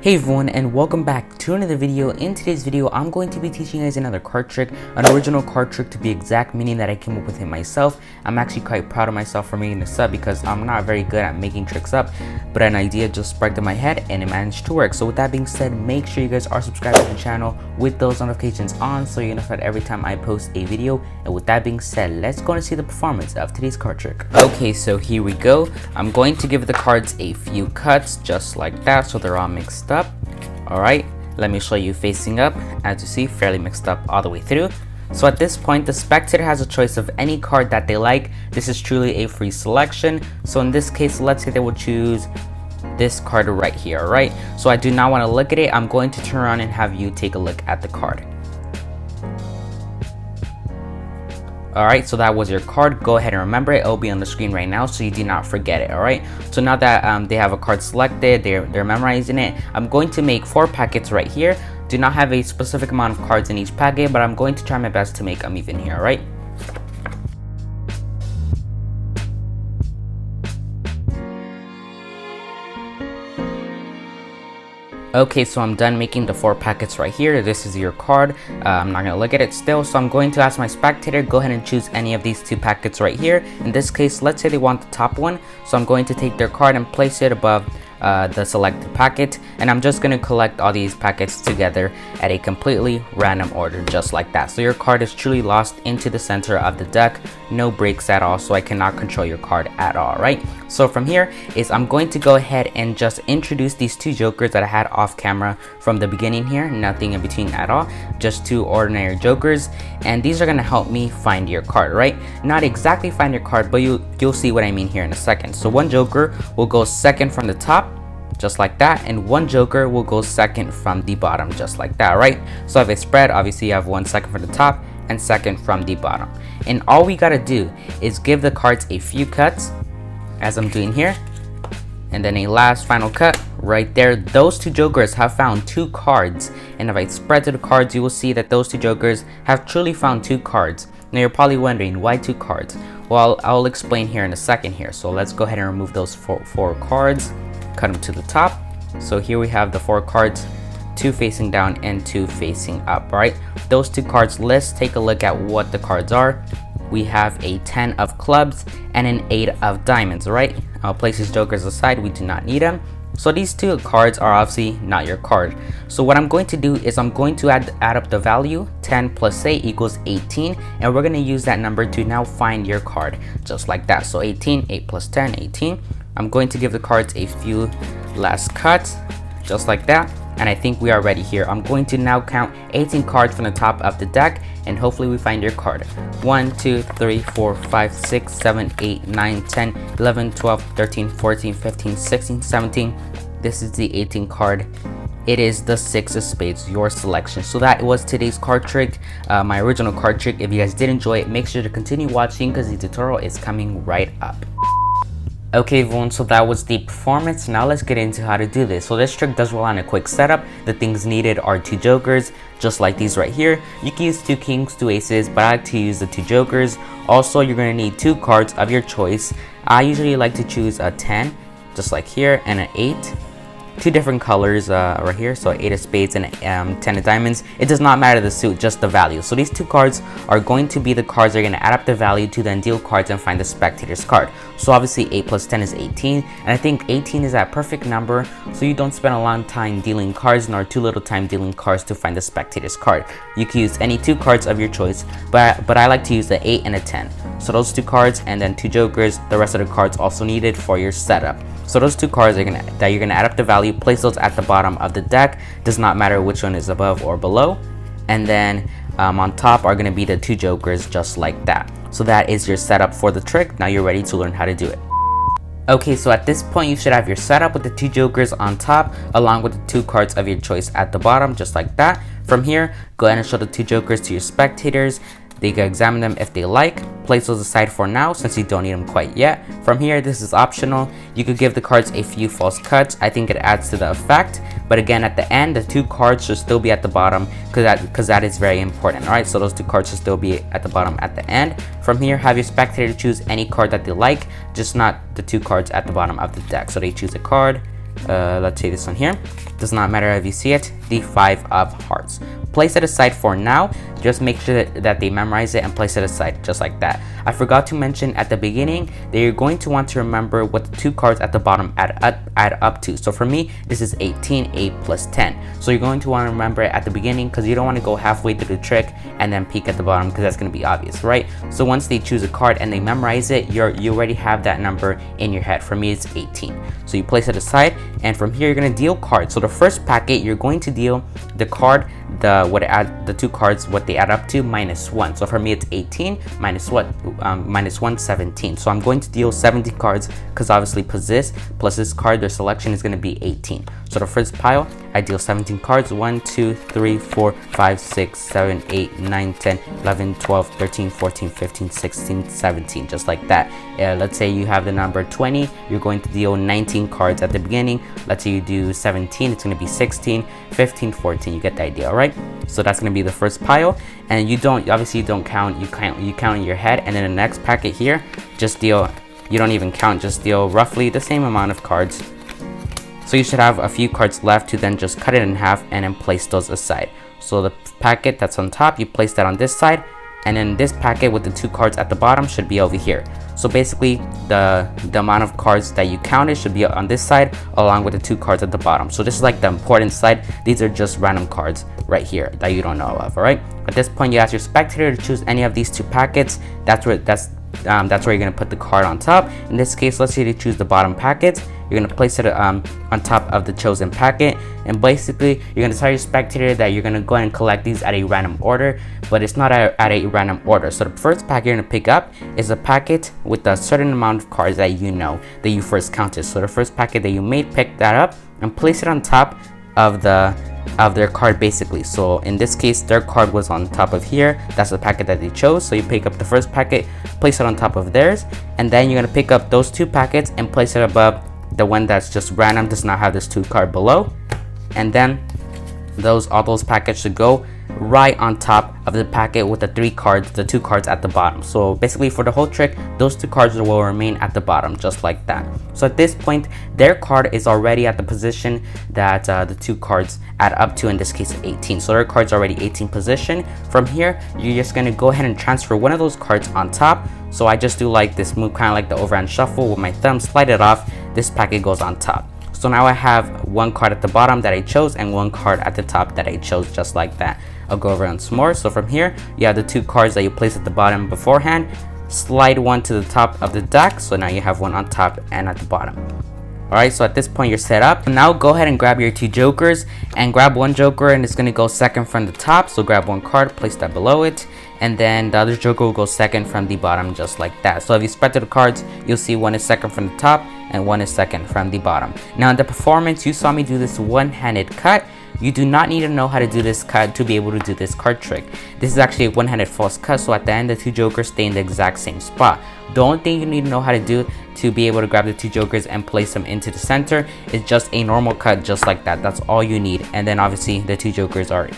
Hey everyone, and welcome back to another video. In today's video, I'm going to be teaching you guys another card trick, an original card trick to be exact, meaning that I came up with it myself. I'm actually quite proud of myself for making this up because I'm not very good at making tricks up, but an idea just sparked in my head and it managed to work. So with that being said, make sure you guys are subscribed to the channel with those notifications on so you're notified every time I post a video. And with that being said, let's go and see the performance of today's card trick. Okay, so here we go. I'm going to give the cards a few cuts just like that so they're all mixed up. Alright, let me show you facing up. As you see, fairly mixed up all the way through. So at this point, the spectator has a choice of any card that they like. This is truly a free selection. So in this case, let's say they will choose this card right here, alright? So I do not want to look at it. I'm going to turn around and have you take a look at the card. Alright, so that was your card. Go ahead and remember it. It'll be on the screen right now so you do not forget it. Alright, so now that they have a card selected, they're memorizing it, I'm going to make 4 packets right here. Do not have a specific amount of cards in each packet, but I'm going to try my best to make them even here. Alright, okay, so I'm done making the 4 packets right here. This is your card. I'm not going to look at it still, so I'm going to ask my spectator, go ahead and choose any of these 2 packets right here. In this case, let's say they want the top one, so I'm going to take their card and place it above the selected packet, and I'm just going to collect all these packets together at a completely random order, just like that. So your card is truly lost into the center of the deck, no breaks at all, so I cannot control your card at all, right? So from here is I'm going to go ahead and just introduce these 2 jokers that I had off camera from the beginning here, nothing in between at all, just 2 ordinary jokers, and these are going to help me find your card, right? Not exactly find your card, but you'll see what I mean here in a second. So one joker will go second from the top, just like that, and one joker will go second from the bottom, just like that, right? So if it's spread, obviously you have 1 second from the top and second from the bottom, and all we gotta do is give the cards a few cuts as I'm doing here, and then a last final cut right there. Those 2 jokers have found 2 cards, and if I spread to the cards, you will see that those 2 jokers have truly found 2 cards. Now you're probably wondering, why 2 cards? Well, I'll explain here in a second here. So let's go ahead and remove those four cards, cut them to the top. So here we have the 4 cards, 2 facing down and 2 facing up, right? Those 2 cards, let's take a look at what the cards are. We have a 10 of clubs and an 8 of diamonds, right? I'll place these jokers aside, we do not need them. So these 2 cards are obviously not your card. So what I'm going to do is I'm going to add up the value. 10 plus 8 equals 18, and we're going to use that number to now find your card, just like that. So 18, 8 plus 10, 18. I'm going to give the cards a few last cuts, just like that, and I think we are ready here. I'm going to now count 18 cards from the top of the deck, and hopefully we find your card. 1, 2, 3, 4, 5, 6, 7, 8, 9, 10, 11, 12, 13, 14, 15, 16, 17. This is the 18 card. It is the 6 of spades, your selection. So that was today's card trick, my original card trick. If you guys did enjoy it, make sure to continue watching because the tutorial is coming right up. Okay everyone, so that was the performance. Now let's get into how to do this. So this trick does rely on a quick setup. The things needed are 2 jokers, just like these right here. You can use 2 kings, 2 aces, but I like to use the 2 jokers. Also, you're going to need 2 cards of your choice. I usually like to choose a 10, just like here, and an 8. 2 different colors right here, so 8 of spades and 10 of diamonds. It does not matter the suit, just the value. So these 2 cards are going to be the cards that are going to add up the value to then deal cards and find the spectator's card. So obviously 8 plus 10 is 18, and I think 18 is that perfect number so you don't spend a long time dealing cards nor too little time dealing cards to find the spectator's card. You can use any 2 cards of your choice, but I like to use the 8 and a 10. So those 2 cards and then 2 jokers, the rest of the cards also needed for your setup. So those 2 cards that you're gonna add up the value, place those at the bottom of the deck. Does not matter which one is above or below. And then on top are gonna be the 2 jokers, just like that. So that is your setup for the trick. Now you're ready to learn how to do it. Okay, so at this point you should have your setup with the 2 jokers on top along with the 2 cards of your choice at the bottom, just like that. From here, go ahead and show the 2 jokers to your spectators. They can examine them if they like. Place those aside for now since you don't need them quite yet. From here, this is optional. You could give the cards a few false cuts. I think it adds to the effect. But again, at the end, the 2 cards should still be at the bottom because that is very important. Alright, so those 2 cards should still be at the bottom at the end. From here, have your spectator choose any card that they like, just not the 2 cards at the bottom of the deck. So they choose a card, let's say this one here, does not matter if you see it, the 5 of hearts. Place it aside for now. Just make sure that they memorize it and place it aside just like that. I forgot to mention at the beginning that you're going to want to remember what the 2 cards at the bottom add up to. So for me, this is 18, 8 plus 10. So you're going to want to remember it at the beginning because you don't want to go halfway through the trick and then peek at the bottom because that's going to be obvious, right? So once they choose a card and they memorize it, you already have that number in your head. For me, it's 18. So you place it aside, and from here you're going to deal cards. So the first packet, you're going to deal the card, the 2 cards, what they add up to, minus 1. So for me, it's 18 minus what? Minus 1, 17. So I'm going to deal 17 cards because obviously plus this card, their selection is going to be 18. So the first pile, I deal 17 cards. 1, 2, 3, 4, 5, 6, 7, 8, 9, 10, 11, 12, 13, 14, 15, 16, 17, just like that. Let's say you have the number 20, you're going to deal 19 cards at the beginning. Let's say you do 17, it's going to be 16, 15, 14. You get the idea, all right? So that's going to be the first pile, and you don't count. You count in your head, and then the next packet here, just deal. You don't even count, just deal roughly the same amount of cards. So you should have a few cards left to then just cut it in half and then place those aside. So the packet that's on top, you place that on this side, and then this packet with the 2 cards at the bottom should be over here. So basically the amount of cards that you counted should be on this side along with the 2 cards at the bottom. So this is like the important side. These are just random cards right here that you don't know of, all right? At this point, you ask your spectator to choose any of these 2 packets. That's where you're gonna put the card on top. In this case, let's say they choose the bottom packet. You're gonna place it on top of the chosen packet, and basically you're gonna tell your spectator that you're gonna go ahead and collect these at a random order, but it's not at a random order. So the first packet you're gonna pick up is a packet with a certain amount of cards that you know that you first counted. So the first packet that you made, pick that up and place it on top of their card basically. So in this case, their card was on top of here. That's the packet that they chose. So you pick up the first packet, place it on top of theirs, and then you're gonna pick up those 2 packets and place it above the one that's just random, does not have this 2 card below, and then all those packets should go right on top of the packet with the 3 cards, the 2 cards at the bottom. So basically for the whole trick, those 2 cards will remain at the bottom just like that. So at this point, their card is already at the position that the 2 cards add up to, in this case 18. So their card's already 18 position. From here, you're just gonna go ahead and transfer one of those cards on top. So I just do like this move, kind of like the overhand shuffle with my thumb, slide it off, this packet goes on top. So now I have 1 card at the bottom that I chose and 1 card at the top that I chose, just like that. I'll go over some more. So from here, you have the 2 cards that you placed at the bottom beforehand, slide 1 to the top of the deck, so now you have 1 on top and at the bottom. Alright, so at this point you're set up. Now go ahead and grab your 2 jokers and grab 1 joker, and it's going to go second from the top. So grab 1 card, place that below it, and then the other joker will go second from the bottom, just like that. So if you spread to the cards, you'll see 1 is second from the top and 1 is second from the bottom. Now in the performance, you saw me do this one-handed cut. You do not need to know how to do this cut to be able to do this card trick. This is actually a one-handed false cut, so at the end the 2 jokers stay in the exact same spot. The only thing you need to know how to do to be able to grab the 2 jokers and place them into the center is just a normal cut, just like that. That's all you need. And then obviously the 2 jokers are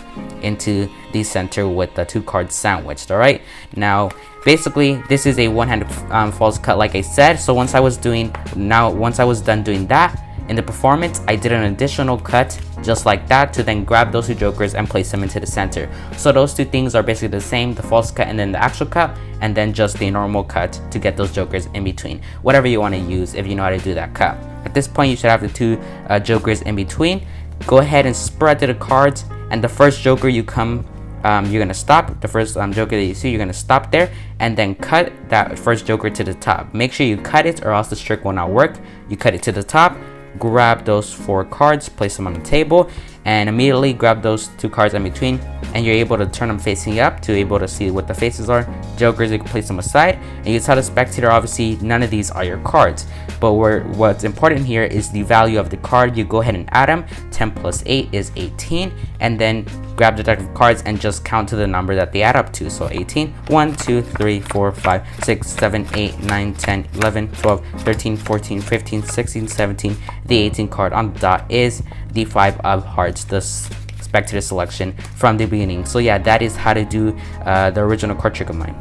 into the center with the 2 cards sandwiched. All right, now basically this is a one-handed false cut, like I said. So once I was done doing that, in the performance, I did an additional cut just like that to then grab those 2 jokers and place them into the center. So those 2 things are basically the same, the false cut and then the actual cut, and then just the normal cut to get those jokers in between. Whatever you want to use if you know how to do that cut. At this point, you should have the 2 jokers in between. Go ahead and spread to the cards, and the first joker you're gonna stop. The first joker that you see, you're gonna stop there and then cut that first joker to the top. Make sure you cut it or else the trick will not work. You cut it to the top, grab those 4 cards, place them on the table, and immediately grab those 2 cards in between, and you're able to turn them facing up to able to see what the faces are. Jokers, you can place them aside, and you tell the spectator obviously none of these are your cards, but what's important here is the value of the card. You go ahead and add them. 10 plus 8 is 18, and then grab the deck of cards and just count to the number that they add up to. So 18, 1, 2, 3, 4, 5, 6, 7, 8, 9, 10, 11, 12, 13, 14, 15, 16, 17. The 18 card on the dot is the 5 of hearts, the spectator selection from the beginning. So yeah, that is how to do the original card trick of mine.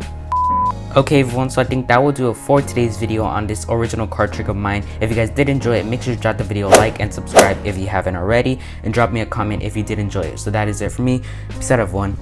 Okay everyone, so I think that will do it for today's video on this original card trick of mine. If you guys did enjoy it, make sure to drop the video a like and subscribe if you haven't already, and drop me a comment if you did enjoy it. So that is it for me. Peace out everyone.